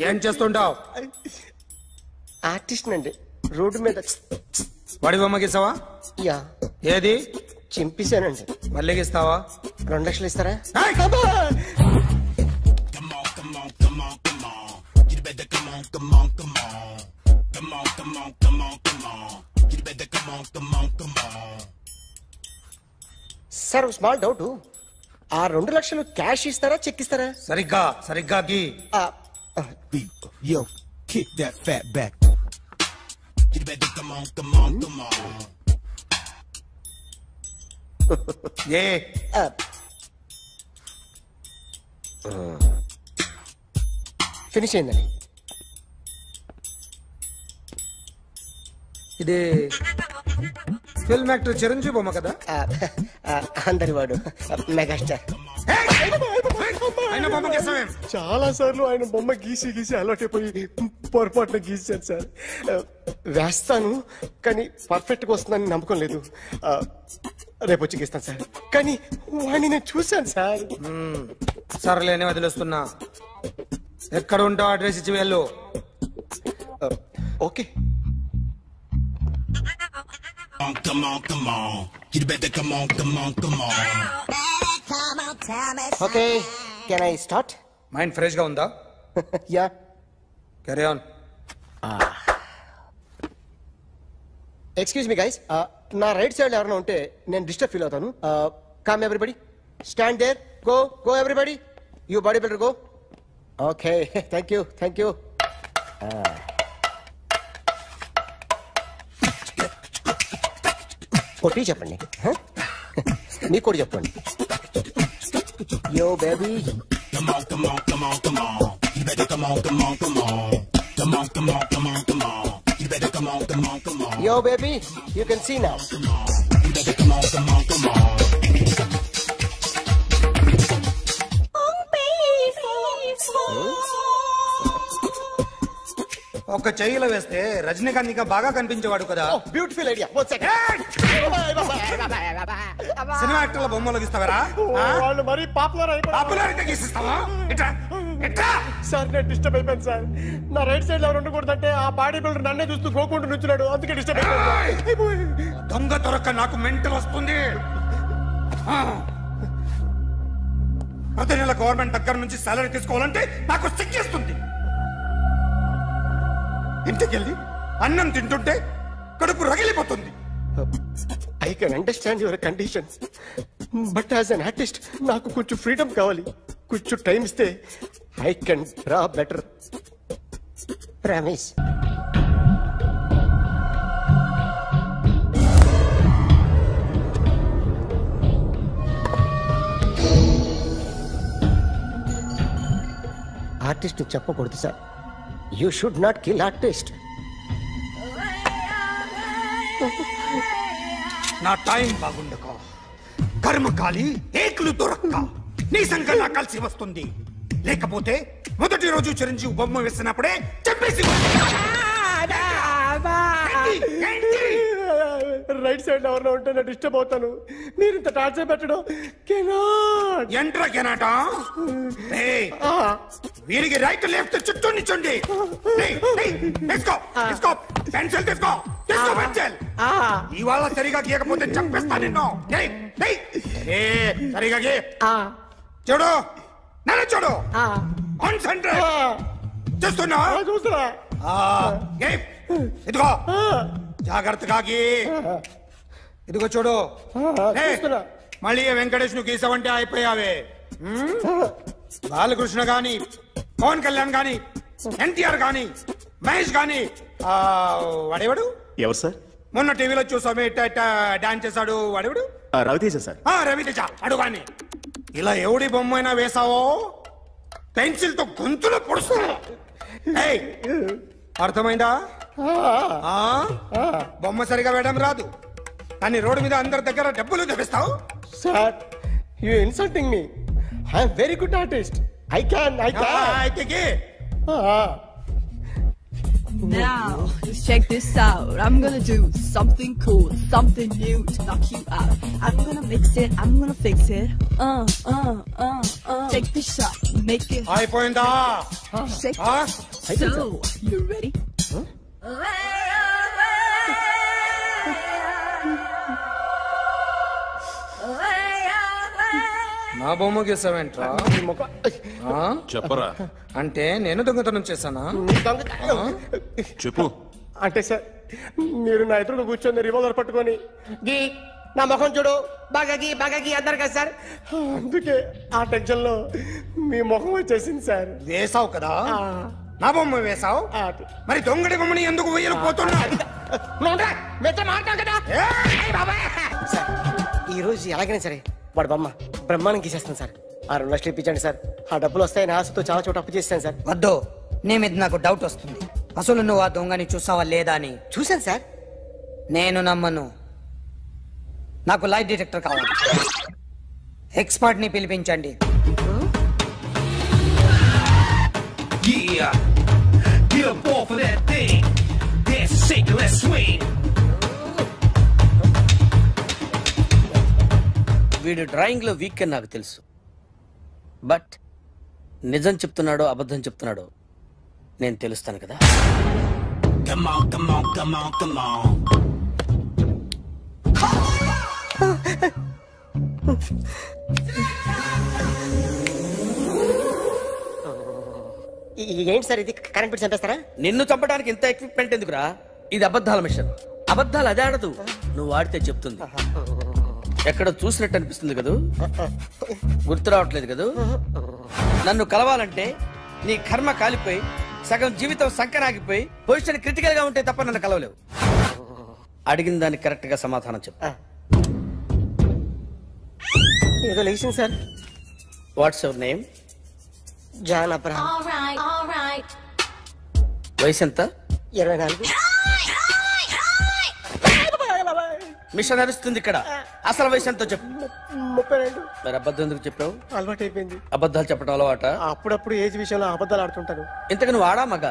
ఏం చేస్తుంటావు? ఆర్టిస్ట్ అండి. రోడ్డు మీద వాడి బొమ్మ గీసావా? ఏది? చింపేశానండి. మళ్ళీ గీస్తావా? 2 లక్షలు ఇస్తారా? సార్ ఒక స్మాల్ డౌట్. 2 లక్షలు క్యాష్ ఇస్తారా చెక్ ఇస్తారా? సరిగ్గా గీ. Yo, kick that fat back. You better come on. Finish అయిందండి. ఇది ఫిల్మ్ యాక్టర్ చిరంజీవి బొమ్మ కదా? అందరి వాడు మెగాస్టార్. చాలా సార్లు ఆయన బొమ్మ గీసి అలవాటైపోయి పొరపాటున గీసాను సార్. వేస్తాను కానీ పర్ఫెక్ట్ గా వస్తుందని నమ్మకం లేదు. రేపు వచ్చి గీస్తాను సార్. కానీ వాడిని నేను చూశాను సార్. సర్లేనే వదిలేస్తున్నా. ఎక్కడ ఉంటావు అడ్రస్ ఇచ్చి వెళ్ళు. Okay. Come on. You better come on, come on, come on. Okay can I start? Mind fresh గా ఉందా? Yeah carry on. Excuse me guys, నా రైట్ సైడ్ ఎవరైనా ఉంటే నేను డిస్టర్బ్ ఫీల్ అవుతాను. Come everybody, stand there, go go everybody, you body builder go. Okay thank you thank you. కొట్టి చెప్పండి, నీకు కూడా చెప్పండి. Yo baby, Come on, come on, come on, come on. You better come on, come on, come on. Come on, come on, come on, come on. You better come on, come on, come on. yo baby, you can see now. You better come on, come on, come on. ఒక చెయ్యిలో వేస్తే రజనీకాంత్ ఇంకా బాగా కనిపించేవాడు కదా. Beautiful idea. One second. Cinema యాక్టర్ల బొమ్మలు గీస్తావరా? వాళ్ళు మరి పాపులారిటీ గీసిస్తావా? ఇట్రా ఇట్రా. సార్ నేను డిస్టర్బ్ అయిపోయాను సార్. నా రైట్ సైడ్ ఎవరు ఉండకూడదంటే ఆ బాడీ బిల్డర్ నన్నే చూస్తూ గోకుంటూ నుంచున్నాడు, అందుకే డిస్టర్బ్ అయిపోయాను. దొంగ దొరక్క నాకు మెంటల్ వస్తుంది. ప్రతి నెల గవర్నమెంట్ దగ్గర నుంచి సాలరీ తీసుకోవాలంటే నాకు సిగ్గేస్తుంది. ఇంటికెళ్ళి అన్నం తింటుంటే కడుపు రగిలిపోతుంది. I can understand your conditions, but as an artist నాకు కొంచెం ఫ్రీడమ్ కావాలి. కొంచెం టైం ఇస్తే I can draw better. Promise. Artist చెప్పకూడదు sir. You should not kill artist. నా టైం బాగుండక కర్మకాలి ఏకులు దొరక్క నీ సంఘం నాకు కలిసి వస్తుంది. లేకపోతే మొదటి రోజు చిరంజీవి బొమ్మ వేసినప్పుడే చెప్పేసి రైట్ సైడ్ ఎవరిలో ఉంటే నేను డిస్టర్బ్ అవుతాను. మీరు ఇంత టార్చర్ పెట్టడం ఎంట్రా కెనాట. వీరికి రైట్ లెఫ్ట్ చుట్టూ నిచ్చండి. పెన్సిల్ తీసుకో, తీసుకో పెన్సిల్. ఇవాళ సరిగా గీయకపోతే చంపేస్తా నిన్ను. సరిగా గీ. చూడు నన్ను చూడు. కాన్సంట్రేట్ చేస్తున్నా. చూస్తున్నా. ఇదిగో జాగ్రత్తగా గీ. ఇదిగో చూడు. మళ్ళీ వెంకటేష్ ను గీసావంటే అయిపోయావే. బాలకృష్ణ గాని, పవన్ కళ్యాణ్ గాని, ఎన్టీఆర్ గాని, మహేష్ గాని, వాడేవాడు ఎవరు సార్? మొన్న టీవీలో చూసామే డాన్స్ చేశాడు వాడేవాడు? రవితేజ సార్. రవితేజ అడు గాని. ఇలా ఎవడి బొమ్మ అయినా వేసావో పెన్సిల్ తో గొంతులో పొడుస్తా. అర్థమైందా? బొమ్మ సరిగా వేయడం రాదు కానీ రోడ్డు మీద అందరి దగ్గర డబ్బులు తెప్పిస్తావు. Sir you insulting me. I am very good artist. I can. Now, let's check this out. I'm gonna do something cool, something new to knock you out. I'm gonna mix it, I'm gonna fix it. Take the shot, make it. అయిపోయిందా? Shake it. So, you ready? నా బొమ్మ గీసావేంట్రా? చెప్పరా. అంటే నేను దొంగతనం చేశానా? చెప్పు. అంటే సార్ మీరు నా ఎదురుగా కూర్చొని రివాల్వర్ పట్టుకొని గీ నా ముఖం చూడు బాగా గీ అన్నారు కదా సార్, అందుకే ఆ టెన్షన్ లో మీ ముఖం వచ్చేసింది సార్. వేసావు కదా, నా బొమ్మ వేసావు, మరి దొంగడి బొమ్మని ఎందుకు వేయలేకపోతున్నా? ఈ రోజు ఎలాగైనా సరే వాడు బొమ్మ బ్రహ్మాండం గీసేస్తాను సార్. 6 లక్షలు ఇప్పించండి సార్. ఆ డబ్బులు వస్తాయని ఆశతో చాలా చోట అప్పు చేస్తాను సార్. వద్దు, నీ మీద నాకు డౌట్ వస్తుంది. అసలు నువ్వు ఆ దొంగని చూసావా లేదా అని. చూశాను సార్. నేను నమ్మను. నాకు లైట్ డిటెక్టర్ కావాలి. ఎక్స్పర్ట్ ని పిలిపించండి. వీడు డ్రాయింగ్ లో వీక్ అని నాకు తెలుసు, బట్ నిజం చెప్తున్నాడో అబద్ధం చెప్తున్నాడో నేను తెలుస్తాను కదా. ఏంటి సార్ ఇది? కరెంట్ బిల్ చంపేస్తారా? నిన్ను చంపడానికి ఇంత ఎక్విప్మెంట్ ఎందుకురా? ఇది అబద్ధాల మిషన్. అబద్ధాలు అదే ఆడదు, నువ్వు ఆడితే చెప్తుంది. ఎక్కడ చూసినట్టు అనిపిస్తుంది కదూ? గుర్తు రావట్లేదు కదూ? నన్ను కలవాలంటే నీ కర్మ కాలిపోయి సగం జీవితం సంకరాగిపోయి పొజిషన్ క్రిటికల్ గా ఉంటే తప్ప నన్ను కలవలేవు. అడిగిన దానికి కరెక్ట్ గా సమాధానం చెప్పు. ఏదో లేచింది sir. What's your name? John Abraham. వయసు ఎంత? 24. మిషన్ నడుస్తుంది ఇక్కడ. అసలు వయసు ఎంతో చెప్పు. 32. మరి అబద్ధం ఎందుకు చెప్పావు? అలవాటు అయిపోయింది. అబద్ధాలు చెప్పడం అలవాట? అప్పుడప్పుడు ఏజ్ విషయంలో అబద్ధాలు ఆడుతుంటాను. ఇంతకు నువ్వు ఆడా మగ?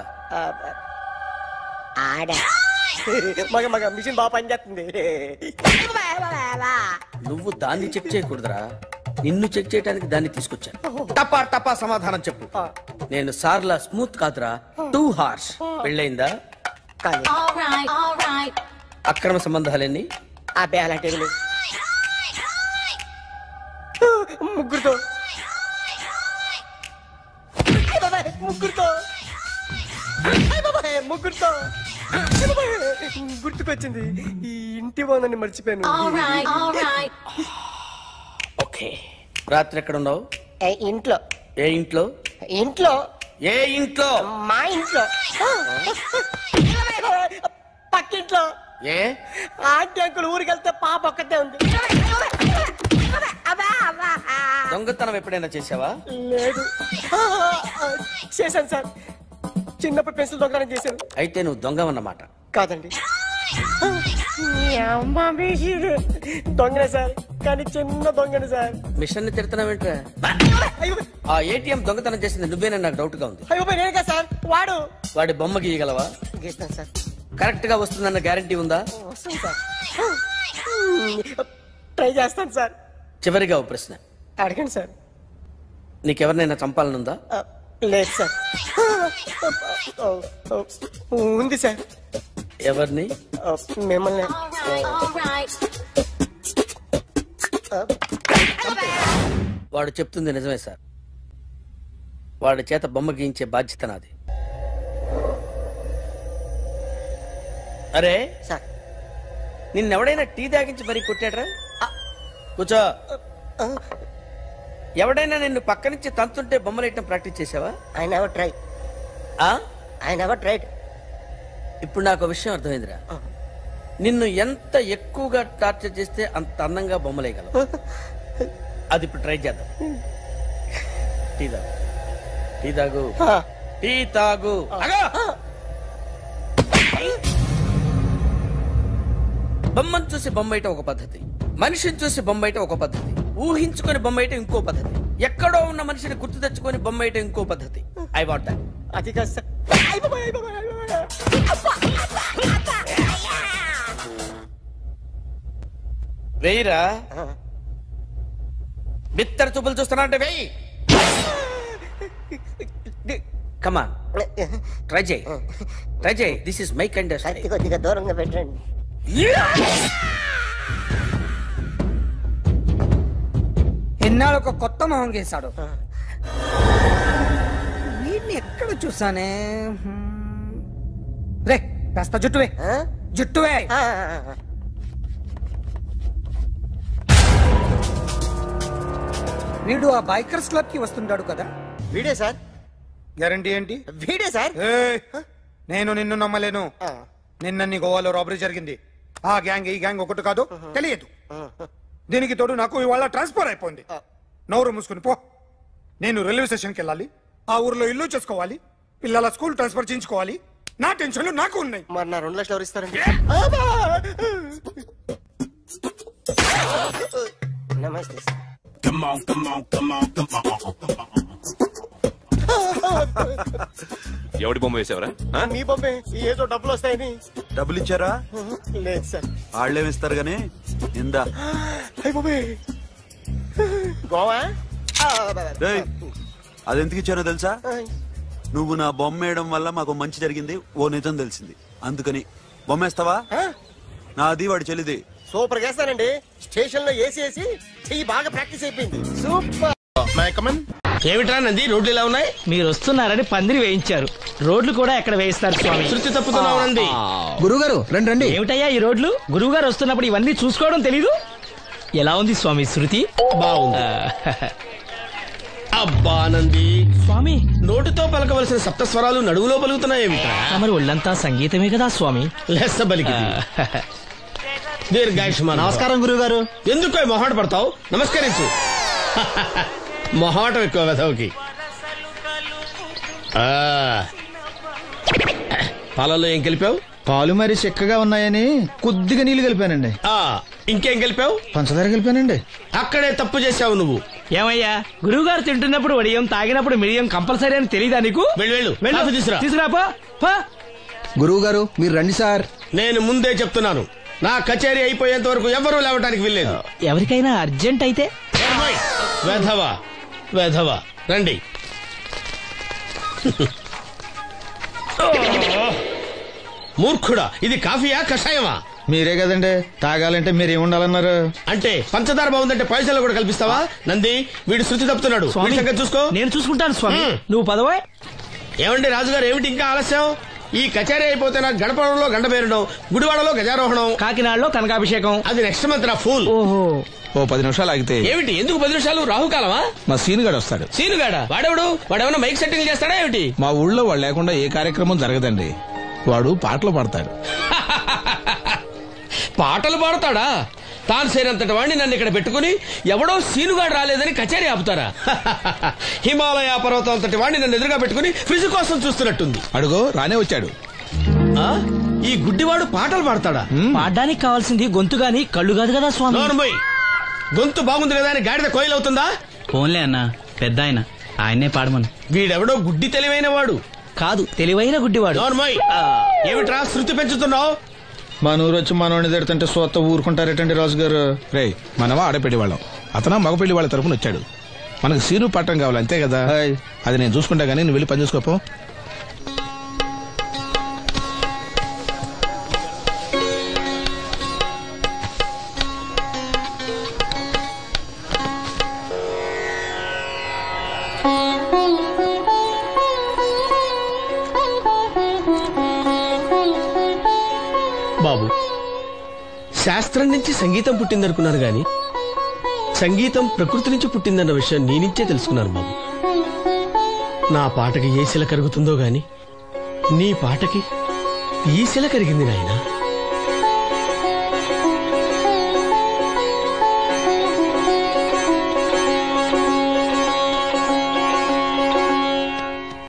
ఆడా. మగ మిషన్ బాగా పనిచేస్తుంది. నువ్వు దాన్ని చెక్ చేయకూడదురా, నిన్ను చెక్ చేయడానికి దాన్ని తీసుకొచ్చాను. టపా టపా సమాధానం చెప్పు. నేను సార్లా స్మూత్ కాదురా, టూ హార్ష్. పెళ్ళయిందా? అక్రమ సంబంధాలన్నీ? అబ్బే అలాంటి ముగ్గురుతో. ముగ్గురుతో గుర్తుకొచ్చింది. ఈ ఇంటి బాగుందని మర్చిపోయాను. ఓకే. రాత్రి ఎక్కడ ఉన్నావు? ఇంట్లో. ఏ ఇంట్లో? ఇంట్లో. ఏ ఇంట్లో? మా ఇంట్లో. పక్కింట్లో. ఏ? ఆంటీ అంకుల్ ఊరికి వెళ్తే పాప ఒక్కతే ఉంది. దొంగతనం ఎప్పుడైనా చేసావా? లేదు. చేశాను సార్. చిన్నప్పుడు పెన్సిల్ దొంగతనం చేశాను. అయితే నువ్వు దొంగవన్నమాట. కాదండి, దొంగనే సార్, కానీ చిన్న దొంగనే సార్. మిషన్ ని తిడుతున్నావేంట్రా? ఆ ఏటీఎం దొంగతనం చేసింది నువ్వేనని నాకు డౌట్ గా ఉంది. అయ్యో నేనే సార్. వాడి బొమ్మ గీయగలవా? గీస్తాను సార్. కరెక్ట్ గా వస్తుందన్న గ్యారంటీ ఉందా? వస్తుంది సార్. ట్రై చేస్తాను సార్. చివరిగా ఓ ప్రశ్న అడగండి సార్. నీకెవరినైనా చంపాలనుందా? లేదు సార్. ఉంది సార్. ఎవరిని? మిమ్మల్ని. వాడు చెప్తుంది నిజమే సార్. వాడి చేత బొమ్మ గీయించే బాధ్యత నాది. అరే సార్, నిన్నెవడైనా టీ తాగించి మరీ కొట్టాడ్రా? కూర్చో. ఎవడైనా నిన్ను పక్క నుంచి తంతుంటే బొమ్మలేయటం ప్రాక్టీస్ చేసావా? I never try. I never tried. ఇప్పుడు నాకు విషయం అర్థమైందిరా. నిన్ను ఎంత ఎక్కువగా టార్చర్ చేస్తే అంత అందంగా బొమ్మలేయగలవు. అది ఇప్పుడు ట్రై చేద్దాం. టీ తాగు. టీ తాగు. టీ తాగు. బొమ్మను చూసి బొమ్మయటం ఒక పద్ధతి, మనిషిని చూసి బొమ్మయటం ఒక పద్ధతి, ఊహించుకొని బొమ్మయటం ఇంకో పద్ధతి, ఎక్కడో ఉన్న మనిషిని గుర్తు తెచ్చుకొని బొమ్మయటం ఇంకో పద్ధతి. I want that. అది కాదు సార్. వెయ్యిరా. బిత్తర చూపులు చూస్తున్నా అంటే వెయ్యి. కమాన్, ట్రై చేయి. ట్రై చేయి. This is my kind. కొద్దిగా దూరంగా పెట్టండి. ఎన్నాళ్ళు ఒక కొత్త మొహం గీసాడు. వీడిని ఎక్కడ చూసానే? రే కాస్త జుట్టువే. జుట్టువే. వీడు ఆ బైకర్స్ క్లబ్ కి వస్తుంటాడు కదా? వీడే సార్. గ్యారంటీ ఏంటి? వీడే సార్. నేను నిన్ను నమ్మలేను. నిన్న నీ గోవాలో రాబరీ జరిగింది. ఆ గ్యాంగ్ ఈ గ్యాంగ్ ఒకటి కాదు, తెలియదు. దీనికి తోడు నాకు ఇవాళ ట్రాన్స్ఫర్ అయిపోయింది. నోరు మూసుకుని పో. నేను రైల్వే స్టేషన్కి వెళ్ళాలి, ఆ ఊర్లో ఇల్లు చేసుకోవాలి, పిల్లల స్కూల్ ట్రాన్స్ఫర్ చేయించుకోవాలి. నా టెన్షన్లు నాకు ఉన్నాయి. మరి నా 2 లక్షలు ఎవరు ఇస్తారండి? నమస్తే sir. Come on, come on, come on, come on, come on. ఎవడి బొమ్మ వేసావరా? మీ బొమ్మే. ఏదో డబ్బులు వస్తాయని. డబ్బులు ఇచ్చారా? లేదు సార్. వాళ్ళేమి ఇస్తారు గానీ ఇందా. గోవా అదెందుకు ఇచ్చానో తెలుసా? నువ్వు నా బొమ్మ వేయడం వల్ల మాకు మంచి జరిగింది, ఓ నిజం తెలిసింది. అందుకని బొమ్మేస్తావా? నాది వాడి చెల్లిది. సూపర్ చేస్తానండి. స్టేషన్ లో ఏసీ వేసి చెయ్యి బాగా ప్రాక్టీస్ అయిపోయింది. సూపర్. ఏమిట్రా నంది, రోడ్లు ఇలా ఉన్నాయి? మీరు వస్తున్నారని పందిరి వేయించారు. రోడ్లు కూడా ఎక్కడ వేయిస్తారు స్వామి? శృతి తప్పుతున్నావు నంది. గురుగారు రండి రండి. ఏమిటయ్యా ఈ రోడ్లు? గురువుగారు వస్తున్నప్పుడు ఇవన్నీ చూసుకోవడం తెలీదు? ఎలా ఉంది స్వామి శృతి? బాగుంది. అబ్బా నంది స్వామి, నోటితో పలకవలసిన సప్తస్వరాలు నడువులో పలుకుతున్నాయేమిట్రా? మరి ఒళ్ళంతా సంగీతమే కదా స్వామి. లెస్స బలికి దీర్ఘాయుష్మాన్. నమస్కారం గురుగారు. ఎందుకో మొహాట పడతావు? నమస్కరించు. మొహాటం ఎక్కువ వెధవుకి. పాలల్లో ఏం కలిపావు? పాలు మరి చిక్కగా ఉన్నాయని కొద్దిగా నీళ్లు కలిపానండి. ఇంకేం కలిపావు? పంచదార కలిపానండి. అక్కడే తప్పు చేశావు నువ్వు. ఏమయ్యా, గురువుగారు తింటున్నప్పుడు వడియం, తాగినప్పుడు మిడియం కంపల్సరీ అని తెలీదా నీకు? వెళ్ళు తీసుకురా. గురువు గారు మీరు రండి సార్. నేను ముందే చెప్తున్నాను, నా కచేరీ అయిపోయేంత వరకు ఎవరూ లేవటానికి వెళ్ళలేదు. ఎవరికైనా అర్జెంట్ అయితే వేధవా వేధవా రండి. మూర్ఖుడా, ఇది కాఫీయా కషాయమా? మీరే కదండి తాగాలంటే మీరేముండాలన్నారు? అంటే పంచదార బాగుందంటే పైసలు కూడా కల్పిస్తావా? నంది, వీడు శృతి తప్పుతున్నాడు. చూసుకో. నేను చూసుకుంటాను స్వామి, నువ్వు పదవా. ఏమండి రాజుగారు, ఏమిటి ఇంకా ఆలస్యం? ఈ కచేరీ అయిపోతే నాకు గణపవరంలో గంట పేరడం, గుడివాడలో గజారోహణం, కాకినాడలో కనకాభిషేకం. అది నెక్స్ట్ మంత్ నా ఫూల్. ఓహో, ఓ 10 నిమిషాలు ఆగితే. ఏమిటి, ఎందుకు 10 నిమిషాలు? రాహుకాలమా? మా సీనుగాడు వస్తాడు. సీనుగాడా? వాడేమన్నా మైక్ సెట్టింగ్ చేస్తాడా ఏమిటి? మా ఊళ్ళో వాడు లేకుండా ఏ కార్యక్రమం జరగదండి. వాడు పాటలు పాడతాడు. పాటలు పాడతాడా? తాను సేనంతటి వాడిని నన్ను ఇక్కడ పెట్టుకుని ఎవడో సీనుగాడు రాలేదని కచేరీ ఆపుతారా? హిమాలయ పర్వతం అంతటి వాడిని నన్ను ఎదురుగా పెట్టుకుని ఫిజు కోసం చూస్తున్నట్టుంది. అడుగో రానే వచ్చాడు. ఈ గుడ్డివాడు పాటలు పాడతాడా? పాడడానికి కావాల్సింది గొంతు గాని కళ్ళు కాదు కదా స్వామి. గొంతు బాగుంది కదా అని గాడిద కోయిలవుతుందా? ఫోన్లే అన్న, పెద్ద ఆయన్నే పాడమను. వీడెవడో గుడ్డి తెలివైన వాడు కాదు, తెలివైన గుడ్డివాడు. ఏమిట్రా శృతి పెంచుతున్నావు? మన ఊరు వచ్చి మనోడిని తిడుతుంటే సొత్త ఊరుకుంటారేటండి రాజు గారు. రే, మనమా ఆడపెళ్లి వాళ్ళం, అతను మగపెళ్లి వాళ్ళ తరఫున వచ్చాడు. మనకు సీను పట్టం కావాలి అంతే కదా. అది నేను చూసుకుంటా గానీ నువ్వు వెళ్ళి పని చూసుకోపో. బాబు, శాస్త్రం నుంచి సంగీతం పుట్టిందనుకున్నాను గాని సంగీతం ప్రకృతి నుంచి పుట్టిందన్న విషయం నీ నుంచే తెలుసుకున్నాను బాబు. నా పాటకి ఏ శిల కరుగుతుందో గాని నీ పాటకి ఈ శిల కరిగింది నాయనా.